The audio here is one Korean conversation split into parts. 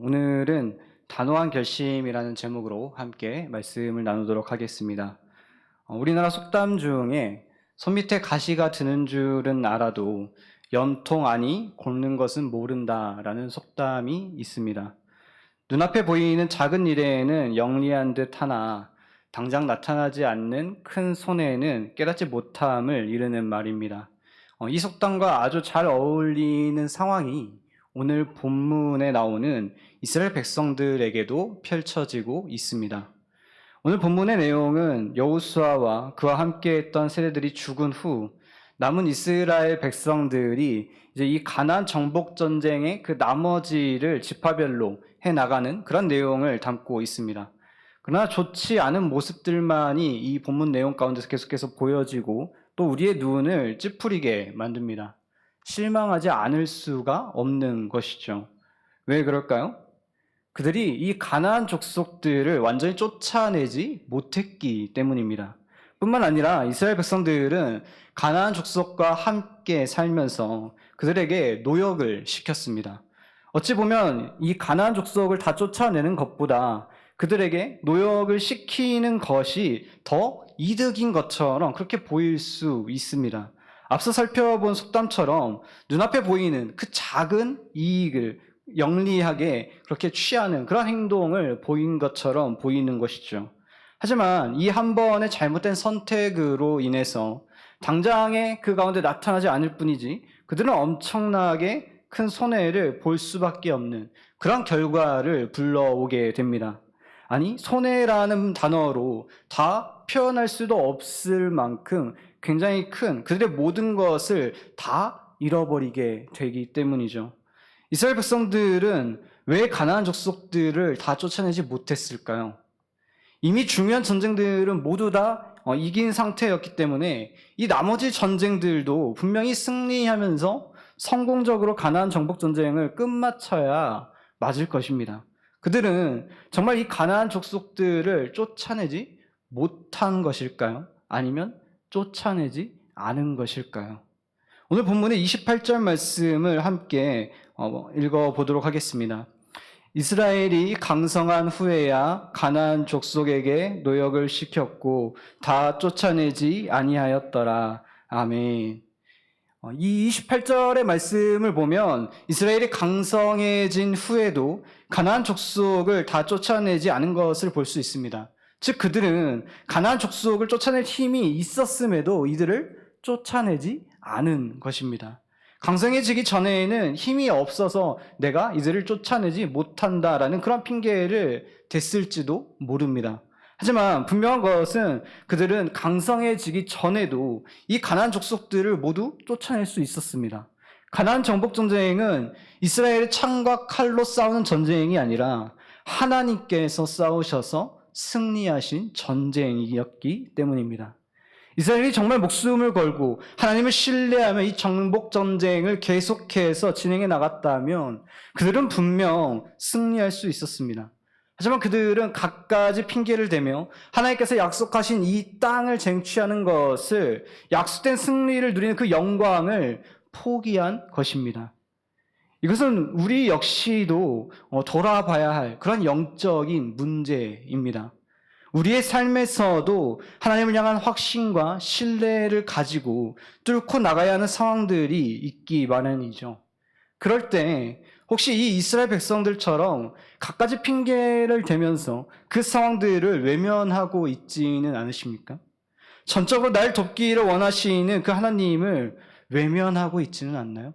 오늘은 단호한 결심이라는 제목으로 함께 말씀을 나누도록 하겠습니다. 우리나라 속담 중에 손 밑에 가시가 드는 줄은 알아도 연통 안이 곪는 것은 모른다라는 속담이 있습니다. 눈앞에 보이는 작은 일에는 영리한 듯 하나 당장 나타나지 않는 큰 손해는 깨닫지 못함을 이르는 말입니다. 이 속담과 아주 잘 어울리는 상황이 오늘 본문에 나오는 이스라엘 백성들에게도 펼쳐지고 있습니다. 오늘 본문의 내용은 여호수아와 그와 함께했던 세대들이 죽은 후 남은 이스라엘 백성들이 이제 이 가나안 정복 전쟁의 그 나머지를 지파별로 해 나가는 그런 내용을 담고 있습니다. 그러나 좋지 않은 모습들만이 이 본문 내용 가운데서 계속해서 보여지고 또 우리의 눈을 찌푸리게 만듭니다. 실망하지 않을 수가 없는 것이죠. 왜 그럴까요? 그들이 이 가나안 족속들을 완전히 쫓아내지 못했기 때문입니다. 뿐만 아니라 이스라엘 백성들은 가나안 족속과 함께 살면서 그들에게 노역을 시켰습니다. 어찌 보면 이 가나안 족속을 다 쫓아내는 것보다 그들에게 노역을 시키는 것이 더 이득인 것처럼 그렇게 보일 수 있습니다. 앞서 살펴본 속담처럼 눈앞에 보이는 그 작은 이익을 영리하게 그렇게 취하는 그런 행동을 보인 것처럼 보이는 것이죠. 하지만 이 한 번의 잘못된 선택으로 인해서 당장에 그 가운데 나타나지 않을 뿐이지 그들은 엄청나게 큰 손해를 볼 수밖에 없는 그런 결과를 불러오게 됩니다. 아니, 손해라는 단어로 다 표현할 수도 없을 만큼 굉장히 큰 그들의 모든 것을 다 잃어버리게 되기 때문이죠. 이스라엘 백성들은 왜 가나안 족속들을 다 쫓아내지 못했을까요? 이미 중요한 전쟁들은 모두 다 이긴 상태였기 때문에 이 나머지 전쟁들도 분명히 승리하면서 성공적으로 가나안 정복 전쟁을 끝마쳐야 맞을 것입니다. 그들은 정말 이 가나안 족속들을 쫓아내지 못한 것일까요? 아니면 쫓아내지 않은 것일까요? 오늘 본문의 28절 말씀을 함께 읽어보도록 하겠습니다. 이스라엘이 강성한 후에야 가나안 족속에게 노역을 시켰고 다 쫓아내지 아니하였더라. 아멘. 이 28절의 말씀을 보면 이스라엘이 강성해진 후에도 가나안 족속을 다 쫓아내지 않은 것을 볼 수 있습니다. 즉 그들은 가나안 족속을 쫓아낼 힘이 있었음에도 이들을 쫓아내지 않은 것입니다. 강성해지기 전에는 힘이 없어서 내가 이들을 쫓아내지 못한다라는 그런 핑계를 댔을지도 모릅니다. 하지만 분명한 것은 그들은 강성해지기 전에도 이 가나안 족속들을 모두 쫓아낼 수 있었습니다. 가나안 정복 전쟁은 이스라엘의 창과 칼로 싸우는 전쟁이 아니라 하나님께서 싸우셔서 승리하신 전쟁이었기 때문입니다. 이스라엘이 정말 목숨을 걸고 하나님을 신뢰하며 이 정복 전쟁을 계속해서 진행해 나갔다면 그들은 분명 승리할 수 있었습니다. 하지만 그들은 갖가지 핑계를 대며 하나님께서 약속하신 이 땅을 쟁취하는 것을 약속된 승리를 누리는 그 영광을 포기한 것입니다. 이것은 우리 역시도 돌아봐야 할 그런 영적인 문제입니다. 우리의 삶에서도 하나님을 향한 확신과 신뢰를 가지고 뚫고 나가야 하는 상황들이 있기 마련이죠. 그럴 때 혹시 이 이스라엘 백성들처럼 갖가지 핑계를 대면서 그 상황들을 외면하고 있지는 않으십니까? 전적으로 날 돕기를 원하시는 그 하나님을 외면하고 있지는 않나요?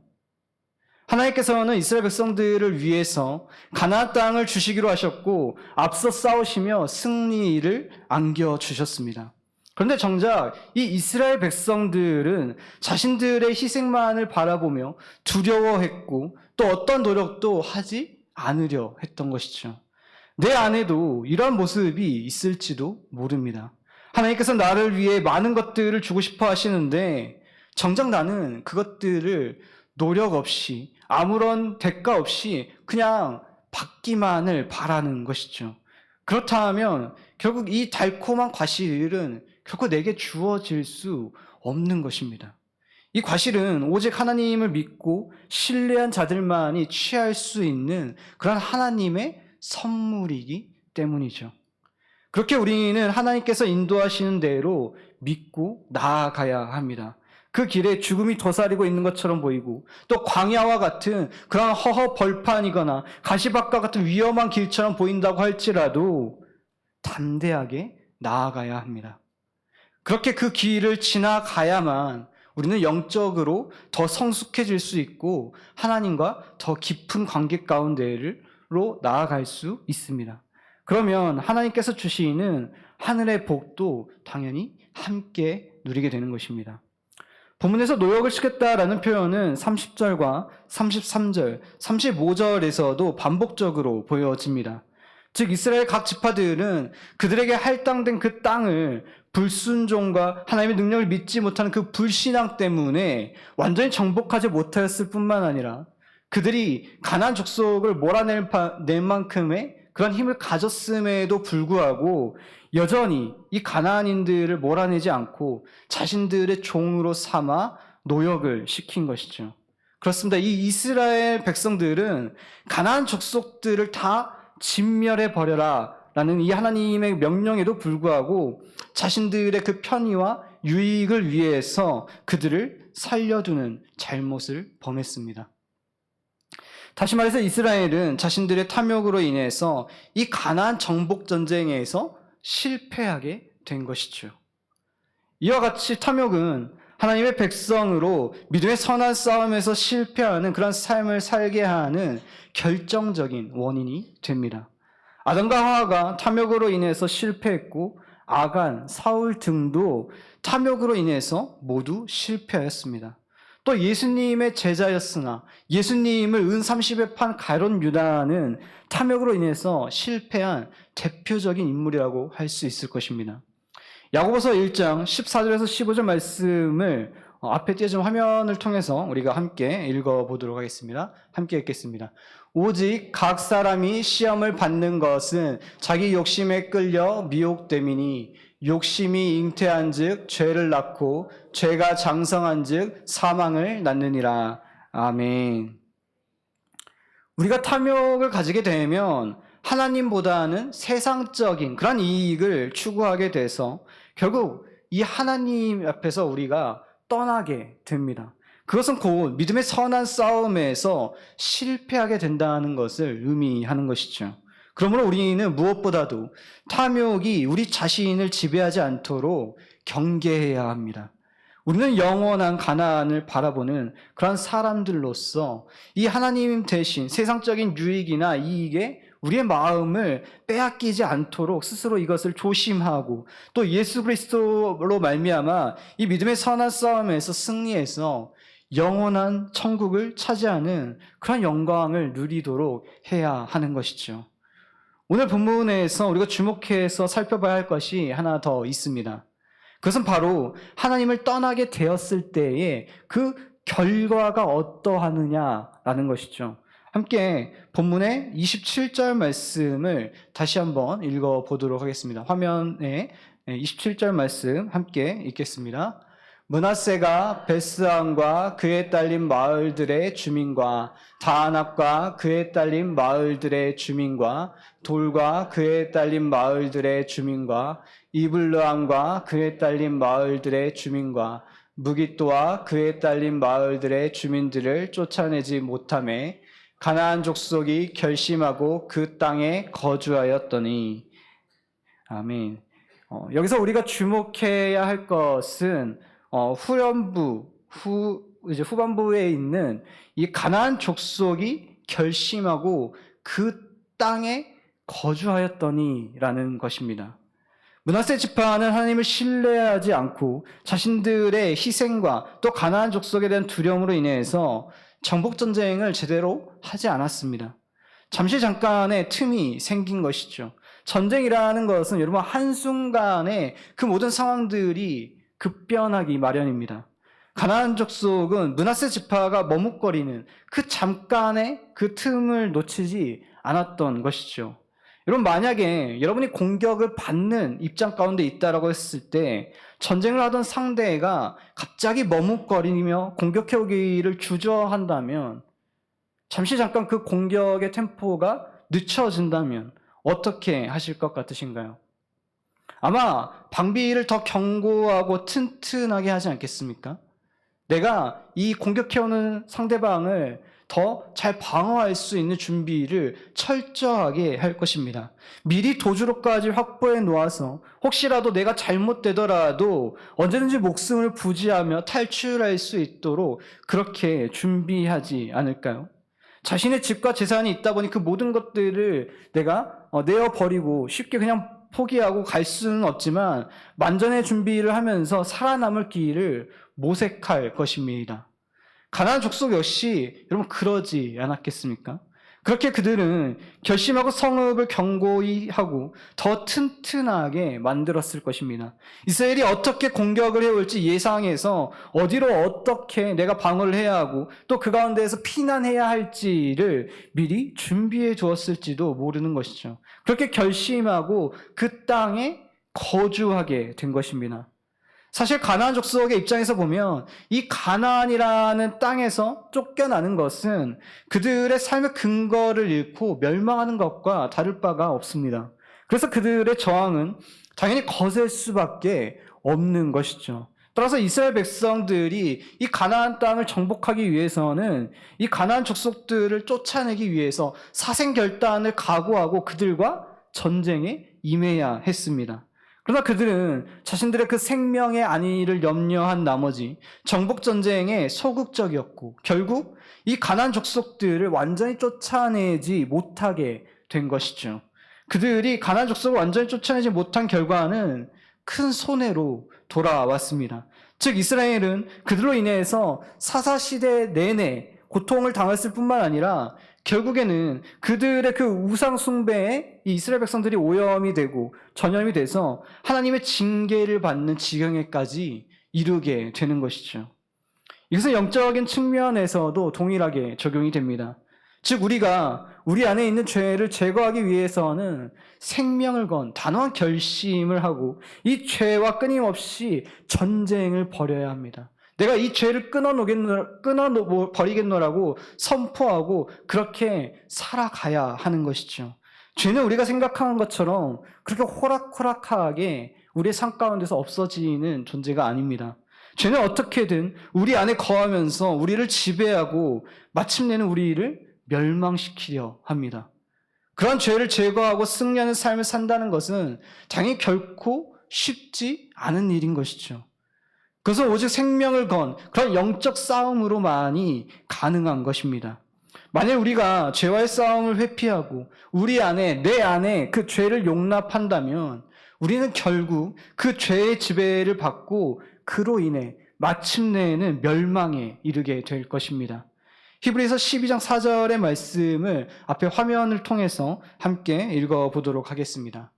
하나님께서는 이스라엘 백성들을 위해서 가나안 땅을 주시기로 하셨고 앞서 싸우시며 승리를 안겨주셨습니다. 그런데 정작 이 이스라엘 백성들은 자신들의 희생만을 바라보며 두려워했고 또 어떤 노력도 하지 않으려 했던 것이죠. 내 안에도 이러한 모습이 있을지도 모릅니다. 하나님께서 나를 위해 많은 것들을 주고 싶어 하시는데 정작 나는 그것들을 노력 없이 아무런 대가 없이 그냥 받기만을 바라는 것이죠. 그렇다면 결국 이 달콤한 과실은 결코 내게 주어질 수 없는 것입니다. 이 과실은 오직 하나님을 믿고 신뢰한 자들만이 취할 수 있는 그런 하나님의 선물이기 때문이죠. 그렇게 우리는 하나님께서 인도하시는 대로 믿고 나아가야 합니다. 그 길에 죽음이 도사리고 있는 것처럼 보이고 또 광야와 같은 그런 허허 벌판이거나 가시밭과 같은 위험한 길처럼 보인다고 할지라도 담대하게 나아가야 합니다. 그렇게 그 길을 지나가야만 우리는 영적으로 더 성숙해질 수 있고 하나님과 더 깊은 관계 가운데로 나아갈 수 있습니다. 그러면 하나님께서 주시는 하늘의 복도 당연히 함께 누리게 되는 것입니다. 본문에서 노역을 시켰다라는 표현은 30절과 33절, 35절에서도 반복적으로 보여집니다. 즉 이스라엘 각 지파들은 그들에게 할당된 그 땅을 불순종과 하나님의 능력을 믿지 못하는 그 불신앙 때문에 완전히 정복하지 못하였을 뿐만 아니라 그들이 가나안 족속을 몰아낼 만큼의 그런 힘을 가졌음에도 불구하고 여전히 이 가나안인들을 몰아내지 않고 자신들의 종으로 삼아 노역을 시킨 것이죠. 그렇습니다. 이 이스라엘 백성들은 가나안 족속들을 다 진멸해 버려라 라는 이 하나님의 명령에도 불구하고 자신들의 그 편의와 유익을 위해서 그들을 살려두는 잘못을 범했습니다. 다시 말해서 이스라엘은 자신들의 탐욕으로 인해서 이 가나안 정복 전쟁에서 실패하게 된 것이죠. 이와 같이 탐욕은 하나님의 백성으로 믿음의 선한 싸움에서 실패하는 그런 삶을 살게 하는 결정적인 원인이 됩니다. 아담과 하와가 탐욕으로 인해서 실패했고 아간, 사울 등도 탐욕으로 인해서 모두 실패하였습니다. 또 예수님의 제자였으나 예수님을 은 30에 판 가룟 유다는 탐욕으로 인해서 실패한 대표적인 인물이라고 할 수 있을 것입니다. 야고보서 1장 14절에서 15절 말씀을 앞에 띄어진 화면을 통해서 우리가 함께 읽어보도록 하겠습니다. 함께 읽겠습니다. 오직 각 사람이 시험을 받는 것은 자기 욕심에 끌려 미혹됨이니 욕심이 잉태한 즉 죄를 낳고 죄가 장성한 즉 사망을 낳느니라. 아멘. 우리가 탐욕을 가지게 되면 하나님보다는 세상적인 그런 이익을 추구하게 돼서 결국 이 하나님 앞에서 우리가 떠나게 됩니다. 그것은 곧 믿음의 선한 싸움에서 실패하게 된다는 것을 의미하는 것이죠. 그러므로 우리는 무엇보다도 탐욕이 우리 자신을 지배하지 않도록 경계해야 합니다. 우리는 영원한 가나안을 바라보는 그런 사람들로서 이 하나님 대신 세상적인 유익이나 이익에 우리의 마음을 빼앗기지 않도록 스스로 이것을 조심하고 또 예수 그리스도로 말미암아 이 믿음의 선한 싸움에서 승리해서 영원한 천국을 차지하는 그런 영광을 누리도록 해야 하는 것이죠. 오늘 본문에서 우리가 주목해서 살펴봐야 할 것이 하나 더 있습니다. 그것은 바로 하나님을 떠나게 되었을 때의 그 결과가 어떠하느냐라는 것이죠. 함께 본문의 27절 말씀을 다시 한번 읽어보도록 하겠습니다. 화면에 27절 말씀 함께 읽겠습니다. 므낫세가 베스안과 그에 딸린 마을들의 주민과 다안압과 그에 딸린 마을들의 주민과 돌과 그에 딸린 마을들의 주민과 이블르암과 그에 딸린 마을들의 주민과 무깃도와 그에 딸린 마을들의 주민들을 쫓아내지 못하매 가나안 족속이 결심하고 그 땅에 거주하였더니. 아멘. 여기서 우리가 주목해야 할 것은 후반부에 있는 이 가나안 족속이 결심하고 그 땅에 거주하였더니라는 것입니다. 므낫세 지파는 하나님을 신뢰하지 않고 자신들의 희생과 또 가나안 족속에 대한 두려움으로 인해서 정복 전쟁을 제대로 하지 않았습니다. 잠깐의 틈이 생긴 것이죠. 전쟁이라는 것은 여러분 한순간에 그 모든 상황들이 급변하기 마련입니다. 가나안 족속은 므낫세 지파가 머뭇거리는 그 잠깐의 그 틈을 놓치지 않았던 것이죠. 여러분, 만약에 여러분이 공격을 받는 입장 가운데 있다라고 했을 때 전쟁을 하던 상대가 갑자기 머뭇거리며 공격해오기를 주저한다면, 잠시 잠깐 그 공격의 템포가 늦춰진다면 어떻게 하실 것 같으신가요? 아마 방비를 더 견고하고 튼튼하게 하지 않겠습니까? 내가 이 공격해오는 상대방을 더 잘 방어할 수 있는 준비를 철저하게 할 것입니다. 미리 도주로까지 확보해 놓아서 혹시라도 내가 잘못되더라도 언제든지 목숨을 부지하며 탈출할 수 있도록 그렇게 준비하지 않을까요? 자신의 집과 재산이 있다 보니 그 모든 것들을 내가 내어버리고 쉽게 그냥 포기하고 갈 수는 없지만 만전의 준비를 하면서 살아남을 길을 모색할 것입니다. 가나안 족속 역시 여러분 그러지 않았겠습니까? 그렇게 그들은 결심하고 성읍을 견고히 하고 더 튼튼하게 만들었을 것입니다. 이스라엘이 어떻게 공격을 해올지 예상해서 어디로 어떻게 내가 방어를 해야 하고 또 그 가운데에서 피난해야 할지를 미리 준비해 두었을지도 모르는 것이죠. 그렇게 결심하고 그 땅에 거주하게 된 것입니다. 사실 가나안 족속의 입장에서 보면 이 가나안이라는 땅에서 쫓겨나는 것은 그들의 삶의 근거를 잃고 멸망하는 것과 다를 바가 없습니다. 그래서 그들의 저항은 당연히 거셀 수밖에 없는 것이죠. 따라서 이스라엘 백성들이 이 가나안 땅을 정복하기 위해서는 이 가나안 족속들을 쫓아내기 위해서 사생결단을 각오하고 그들과 전쟁에 임해야 했습니다. 그러나 그들은 자신들의 그 생명의 안위를 염려한 나머지 정복전쟁에 소극적이었고 결국 이 가나안 족속들을 완전히 쫓아내지 못하게 된 것이죠. 그들이 가나안 족속을 완전히 쫓아내지 못한 결과는 큰 손해로 돌아왔습니다. 즉 이스라엘은 그들로 인해서 사사시대 내내 고통을 당했을 뿐만 아니라 결국에는 그들의 그 우상 숭배에 이 이스라엘 백성들이 오염이 되고 전염이 돼서 하나님의 징계를 받는 지경에까지 이르게 되는 것이죠. 이것은 영적인 측면에서도 동일하게 적용이 됩니다. 즉 우리가 우리 안에 있는 죄를 제거하기 위해서는 생명을 건 단호한 결심을 하고 이 죄와 끊임없이 전쟁을 벌여야 합니다. 내가 이 죄를 끊어버리겠노라고 선포하고 그렇게 살아가야 하는 것이죠. 죄는 우리가 생각하는 것처럼 그렇게 호락호락하게 우리의 삶 가운데서 없어지는 존재가 아닙니다. 죄는 어떻게든 우리 안에 거하면서 우리를 지배하고 마침내는 우리를 멸망시키려 합니다. 그런 죄를 제거하고 승리하는 삶을 산다는 것은 당연히 결코 쉽지 않은 일인 것이죠. 그것은 오직 생명을 건 그런 영적 싸움으로만이 가능한 것입니다. 만약 우리가 죄와의 싸움을 회피하고 우리 안에, 내 안에 그 죄를 용납한다면 우리는 결국 그 죄의 지배를 받고 그로 인해 마침내는 멸망에 이르게 될 것입니다. 히브리서 12장 4절의 말씀을 앞에 화면을 통해서 함께 읽어보도록 하겠습니다.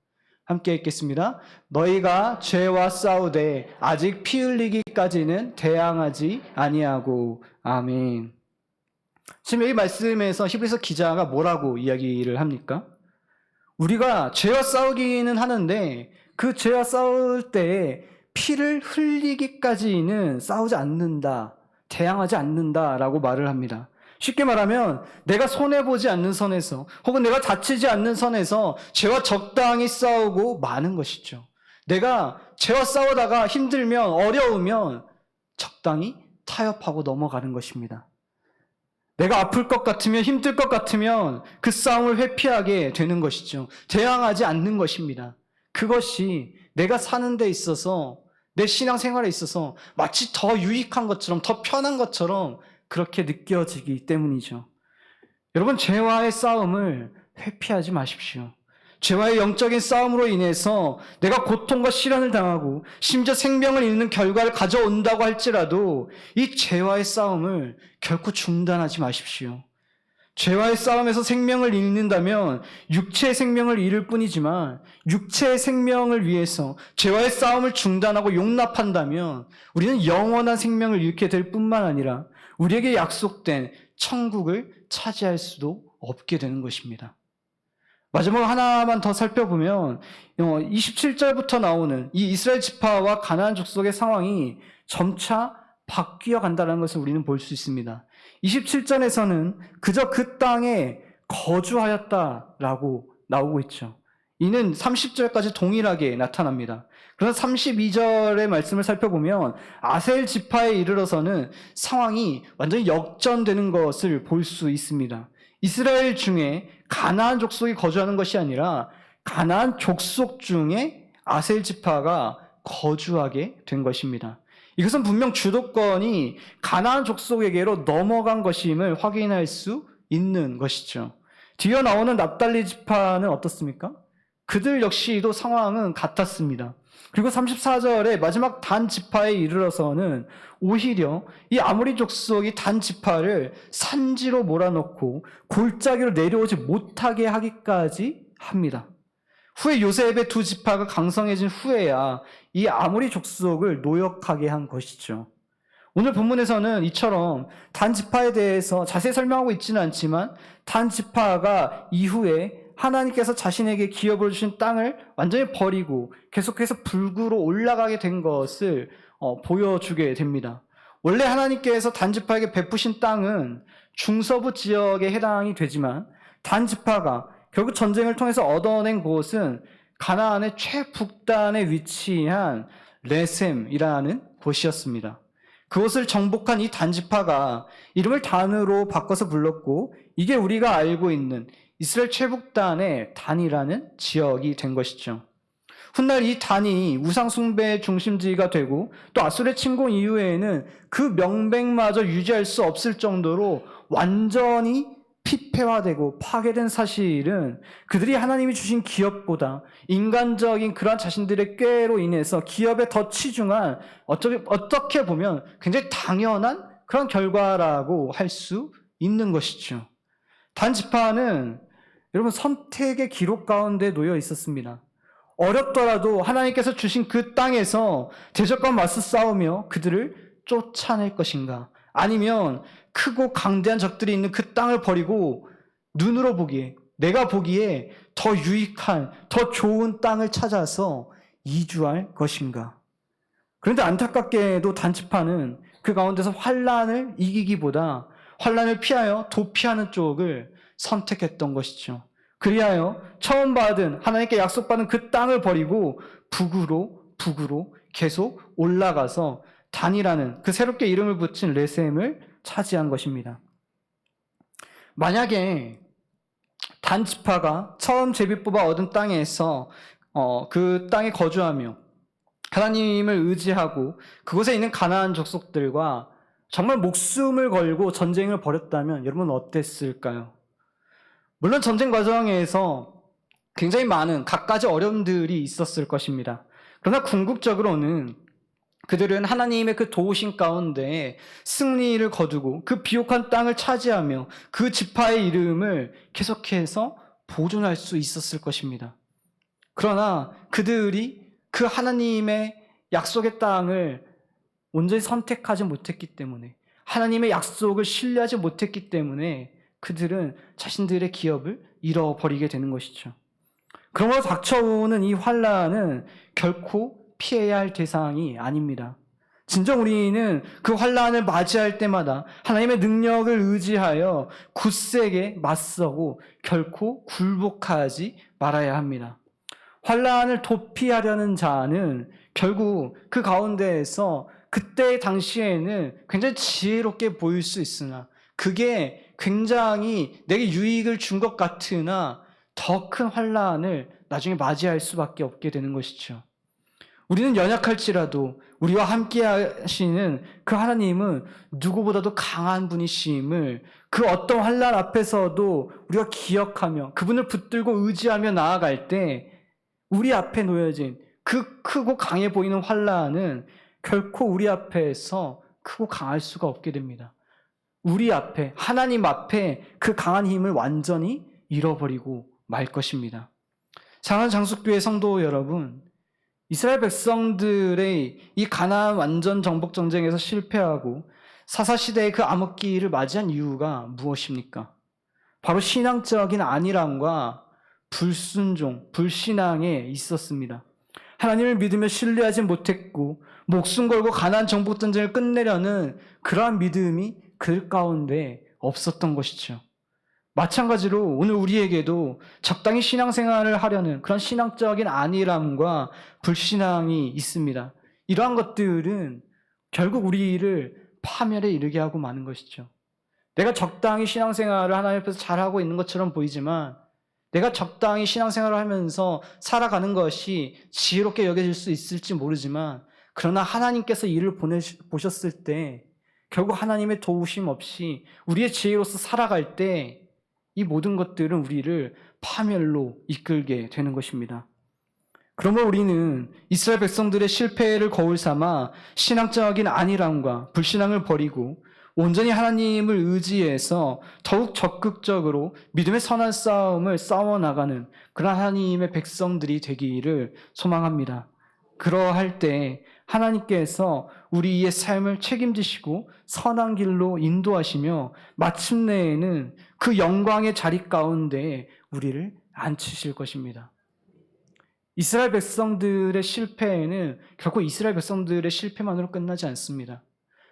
함께 읽겠습니다. 너희가 죄와 싸우되 아직 피 흘리기까지는 대항하지 아니하고. 아멘. 지금 이 말씀에서 히브리서 기자가 뭐라고 이야기를 합니까? 우리가 죄와 싸우기는 하는데 그 죄와 싸울 때 피를 흘리기까지는 싸우지 않는다, 대항하지 않는다라고 말을 합니다. 쉽게 말하면 내가 손해보지 않는 선에서 혹은 내가 다치지 않는 선에서 죄와 적당히 싸우고 마는 것이죠. 내가 죄와 싸우다가 힘들면 어려우면 적당히 타협하고 넘어가는 것입니다. 내가 아플 것 같으면 힘들 것 같으면 그 싸움을 회피하게 되는 것이죠. 대항하지 않는 것입니다. 그것이 내가 사는 데 있어서 내 신앙생활에 있어서 마치 더 유익한 것처럼 더 편한 것처럼 그렇게 느껴지기 때문이죠. 여러분 죄와의 싸움을 회피하지 마십시오. 죄와의 영적인 싸움으로 인해서 내가 고통과 시련을 당하고 심지어 생명을 잃는 결과를 가져온다고 할지라도 이 죄와의 싸움을 결코 중단하지 마십시오. 죄와의 싸움에서 생명을 잃는다면 육체의 생명을 잃을 뿐이지만 육체의 생명을 위해서 죄와의 싸움을 중단하고 용납한다면 우리는 영원한 생명을 잃게 될 뿐만 아니라 우리에게 약속된 천국을 차지할 수도 없게 되는 것입니다. 마지막 하나만 더 살펴보면 27절부터 나오는 이 이스라엘 지파와 가나안 족속의 상황이 점차 바뀌어 간다는 것을 우리는 볼 수 있습니다. 27절에서는 그저 그 땅에 거주하였다라고 나오고 있죠. 이는 30절까지 동일하게 나타납니다. 그래서 32절의 말씀을 살펴보면 아셀 지파에 이르러서는 상황이 완전히 역전되는 것을 볼 수 있습니다. 이스라엘 중에 가나안 족속이 거주하는 것이 아니라 가나안 족속 중에 아셀 지파가 거주하게 된 것입니다. 이것은 분명 주도권이 가나안 족속에게로 넘어간 것임을 확인할 수 있는 것이죠. 뒤에 나오는 납달리 지파는 어떻습니까? 그들 역시도 상황은 같았습니다. 그리고 34절에 마지막 단 지파에 이르러서는 오히려 이 아모리 족속이 단 지파를 산지로 몰아넣고 골짜기로 내려오지 못하게 하기까지 합니다. 후에 요셉의 두 지파가 강성해진 후에야 이 아모리 족속을 노역하게 한 것이죠. 오늘 본문에서는 이처럼 단 지파에 대해서 자세히 설명하고 있지는 않지만 단 지파가 이후에 하나님께서 자신에게 기업을 주신 땅을 완전히 버리고 계속해서 불구로 올라가게 된 것을 보여주게 됩니다. 원래 하나님께서 단 지파에게 베푸신 땅은 중서부 지역에 해당이 되지만 단 지파가 결국 전쟁을 통해서 얻어낸 곳은 가나안의 최북단에 위치한 레셈이라는 곳이었습니다. 그것을 정복한 이 단 지파가 이름을 단으로 바꿔서 불렀고 이게 우리가 알고 있는 이스라엘 최북단의 단이라는 지역이 된 것이죠. 훗날 이 단이 우상 숭배의 중심지가 되고 또 아수르의 침공 이후에는 그 명백마저 유지할 수 없을 정도로 완전히 피폐화되고 파괴된 사실은 그들이 하나님이 주신 기업보다 인간적인 그러한 자신들의 꾀로 인해서 기업에 더 치중한 어떻게 보면 굉장히 당연한 그런 결과라고 할 수 있는 것이죠. 단 지파는 여러분 선택의 기록 가운데 놓여 있었습니다. 어렵더라도 하나님께서 주신 그 땅에서 대적과 맞서 싸우며 그들을 쫓아낼 것인가, 아니면 크고 강대한 적들이 있는 그 땅을 버리고 눈으로 보기에, 내가 보기에 더 유익한, 더 좋은 땅을 찾아서 이주할 것인가. 그런데 안타깝게도 단지파는 그 가운데서 환난을 이기기보다 환난을 피하여 도피하는 쪽을 선택했던 것이죠. 그리하여 처음 받은 하나님께 약속받은 그 땅을 버리고 북으로 계속 올라가서 단이라는 그 새롭게 이름을 붙인 레셈을 차지한 것입니다. 만약에 단 지파가 처음 제비 뽑아 얻은 땅에서 그 땅에 거주하며 하나님을 의지하고 그곳에 있는 가나안 족속들과 정말 목숨을 걸고 전쟁을 벌였다면 여러분 어땠을까요? 물론 전쟁 과정에서 굉장히 많은 갖가지 어려움들이 있었을 것입니다. 그러나 궁극적으로는 그들은 하나님의 그 도우심 가운데 승리를 거두고 그 비옥한 땅을 차지하며 그 지파의 이름을 계속해서 보존할 수 있었을 것입니다. 그러나 그들이 그 하나님의 약속의 땅을 온전히 선택하지 못했기 때문에, 하나님의 약속을 신뢰하지 못했기 때문에 그들은 자신들의 기업을 잃어버리게 되는 것이죠. 그러므로 닥쳐오는 이 환난은 결코 피해야 할 대상이 아닙니다. 진정 우리는 그 환난을 맞이할 때마다 하나님의 능력을 의지하여 굳세게 맞서고 결코 굴복하지 말아야 합니다. 환난을 도피하려는 자는 결국 그 가운데에서 그때 당시에는 굉장히 지혜롭게 보일 수 있으나 그게 굉장히 내게 유익을 준 것 같으나 더 큰 환난을 나중에 맞이할 수밖에 없게 되는 것이죠. 우리는 연약할지라도 우리와 함께 하시는 그 하나님은 누구보다도 강한 분이심을 그 어떤 환난 앞에서도 우리가 기억하며 그분을 붙들고 의지하며 나아갈 때 우리 앞에 놓여진 그 크고 강해 보이는 환난은 결코 우리 앞에서 크고 강할 수가 없게 됩니다. 우리 앞에, 하나님 앞에 그 강한 힘을 완전히 잃어버리고 말 것입니다. 사랑하는 장수교회 성도 여러분, 이스라엘 백성들의 이 가나안 완전 정복 전쟁에서 실패하고 사사시대의 그 암흑기를 맞이한 이유가 무엇입니까? 바로 신앙적인 안일함과 불순종, 불신앙에 있었습니다. 하나님을 믿으며 신뢰하지 못했고 목숨 걸고 가나안 정복 전쟁을 끝내려는 그러한 믿음이 그 가운데 없었던 것이죠. 마찬가지로 오늘 우리에게도 적당히 신앙생활을 하려는 그런 신앙적인 안일함과 불신앙이 있습니다. 이러한 것들은 결국 우리를 파멸에 이르게 하고 마는 것이죠. 내가 적당히 신앙생활을 하나님 앞에서 잘하고 있는 것처럼 보이지만 내가 적당히 신앙생활을 하면서 살아가는 것이 지혜롭게 여겨질 수 있을지 모르지만 그러나 하나님께서 이를 보셨을 때 결국 하나님의 도우심 없이 우리의 지혜로서 살아갈 때 이 모든 것들은 우리를 파멸로 이끌게 되는 것입니다. 그러므로 우리는 이스라엘 백성들의 실패를 거울 삼아 신앙적인 안일함과 불신앙을 버리고 온전히 하나님을 의지해서 더욱 적극적으로 믿음의 선한 싸움을 싸워나가는 그런 하나님의 백성들이 되기를 소망합니다. 그러할 때 하나님께서 우리의 삶을 책임지시고 선한 길로 인도하시며 마침내에는 그 영광의 자리 가운데 우리를 앉히실 것입니다. 이스라엘 백성들의 실패에는 결코 이스라엘 백성들의 실패만으로 끝나지 않습니다.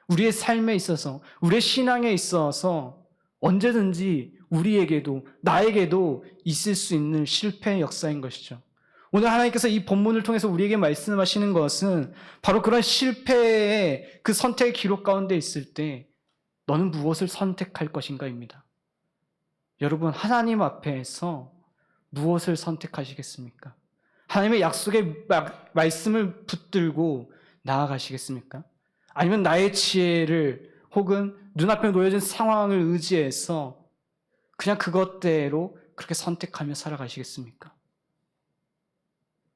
우리의 삶에 있어서, 우리의 신앙에 있어서 언제든지 우리에게도, 나에게도 있을 수 있는 실패의 역사인 것이죠. 오늘 하나님께서 이 본문을 통해서 우리에게 말씀하시는 것은 바로 그런 실패의 그 선택의 기록 가운데 있을 때 너는 무엇을 선택할 것인가입니다. 여러분, 하나님 앞에서 무엇을 선택하시겠습니까? 하나님의 약속의 말씀을 붙들고 나아가시겠습니까? 아니면 나의 지혜를 혹은 눈앞에 놓여진 상황을 의지해서 그냥 그것대로 그렇게 선택하며 살아가시겠습니까?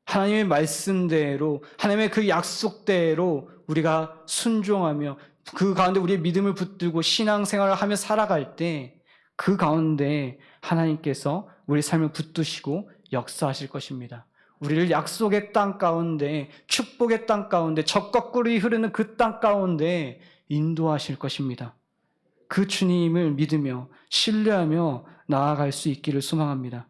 하나님의 말씀대로, 하나님의 그 약속대로 우리가 순종하며 그 가운데 우리의 믿음을 붙들고 신앙생활을 하며 살아갈 때 그 가운데 하나님께서 우리 삶을 붙드시고 역사하실 것입니다. 우리를 약속의 땅 가운데, 축복의 땅 가운데, 적과 꿀이 흐르는 그 땅 가운데 인도하실 것입니다. 그 주님을 믿으며 신뢰하며 나아갈 수 있기를 소망합니다.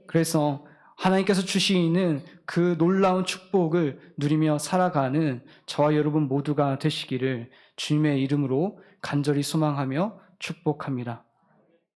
그래서 하나님께서 주시는 그 놀라운 축복을 누리며 살아가는 저와 여러분 모두가 되시기를 주님의 이름으로 간절히 소망하며 축복합니다.